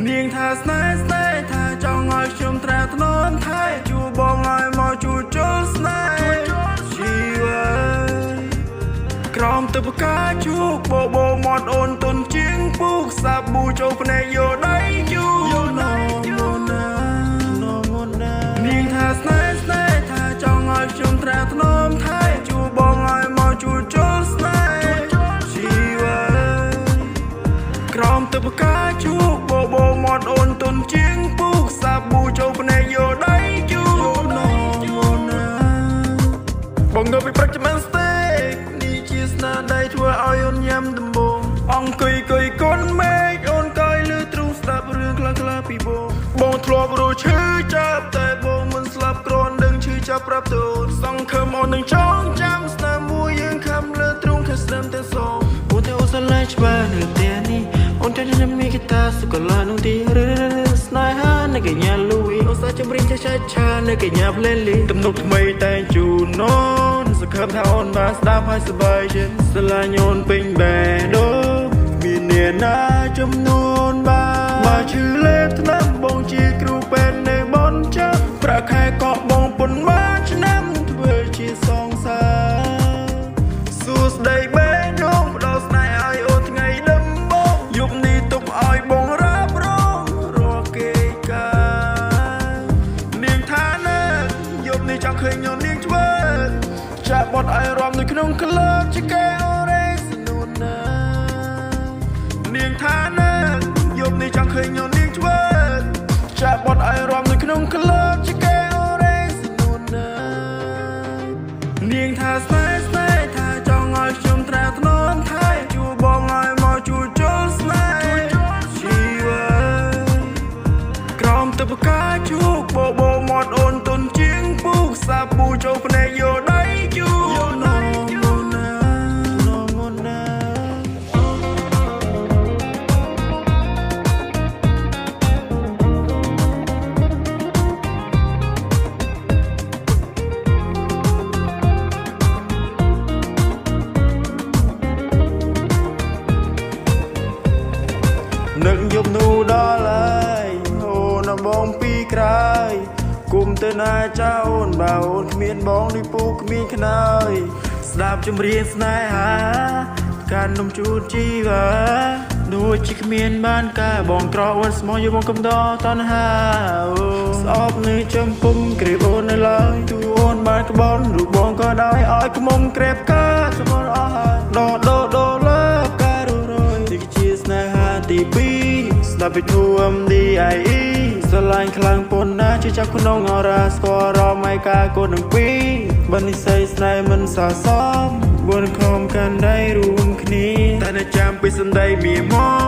នាងថាស្នេហ៍ស្នេហ៍ថាចង់ឲ្យខ្ញុំត្រាថ្នមថែជួបបងឲ្យមកជួចូលស្នេហ៍ជីវិតក្រំទៅប្រកាជួបបោមាត់អូនទុនជាងពូកសាប៊ូចូលភ្នែកយោដៃយូណូណានាងថាស្នេហ៍ស្នេហ៍ថាចង់ឲ្យខ្ញុំត្រាថ្នមថែជួបបងឲ្យមកជួចូលស្នេហ៍ជីវិតក្រំទៅប្រកាជួបបោមាត់អូនទុនជាងពូកសាប៊ូចូលភ្នែកយោដៃយូណូណាបងទៅពីព្រឹកចាំស្ទេនេះជាស្នាដៃធ្វើឲ្យអូនញ៉ាំដំបងអង្គុយកូនមេឃអូនកយលឺទ្រូងស្ដាប់រឿងខ្លះពីបងធ្លាប់រស់ឈឺចាប់តែបងមិនស្លាប់គ្រាន់ដឹងឈឺចាប់ប្រាប់ទៅសង្ឃឹមអូននឹងចងចាំស្នាមមួយយើងខំលើទ្រូងខាងស្ដាំតែសងអូនតែអូនស្រឡាញ់ច្បាស់នៅផ្ទះនេះអូនតែខ្ញុំមានគិតាសុកឡានោះទីស្នេហានៅកញ្ញាលូយអូនសាចម្រៀងឆានៅកញ្ញាផ្លែលីទំនុកថ្មីតែជូនអូនសង្ឃឹមថាអូនបានស្ដាប់ហើយសប្បាយចិត្តស្រឡាញ់អូនពេញបេះដូងមានអ្នកណាចំនួនបើឈឺលេបថ្នាំបងជាគ្រូពេទ្យនៅបនចាស់ប្រាក់ខែកក់បងពុនបានឆ្នាំធ្វើជាសងសារសួស្ដីបេះដូងផ្ដោស្នេហ៍ឲ្យអូនថ្ងៃដំបូងយប់នេះទុកឲ្យបងរ៉ាប់រងរាល់គេកានាងថាណាយប់នេះចង់ឃើញនាងធ្វើចាក់បត់ឲ្យរំនៅក្នុងក្លឹបជាកែអូរ៉េសនួនណានាងថាណាយប់នេះចង់ឃើញនាងធ្វើចាក់បត់ឲ្យរំនៅក្នុងក្លឹបជាកែអូរ៉េសនួនណានាងថាស្នេហ៍ស្នេហ៍ថាចង់ឲ្យខ្ញុំត្រាថ្នមថែជួបបងឲ្យមកជួចូលស្នេហ៍ជីវិតក្រំទៅប្រកាជួបបោមាត់អូនទុនជាងពូកសាប៊ូចូលភ្នែកយោដៃយូណូណានឹកយប់នោះដល់ហើយអូនបងពីក្រោយគុំទៅណាចៅអូនបើអូនគ្មានបងដូចពូគ្មានខ្នើយស្ដាប់ចម្រៀងស្នេហាការនំជូតជីវ៉ាដូចជាគ្មានបានការបងក្រអូនស្មោះយកបងកំដរតណ្ហាស្អប់នៅចំពុំក្រេបអូននៅឡើយទូអូនបានក្បន់រូបបងក៏ដោយឲ្យខ្មុំក្រេបការស្មោះអស់ហើយដោលើការរយទីជាស្នេហាទី2ស្ដាប់ពីធូម DIE ស្រឡាញ់ខ្លាំងប៉ុណ្ណាជាចាប់ក្នុងអរ៉ាស្គាល់រមឯកាកូនទាំងពីរបើនិស្ស័យស្នេហ៍មិនសរសមបុនខំកាន់ដៃរួមគ្នាតែនៅចាំពីសម្ដីមាម៉ង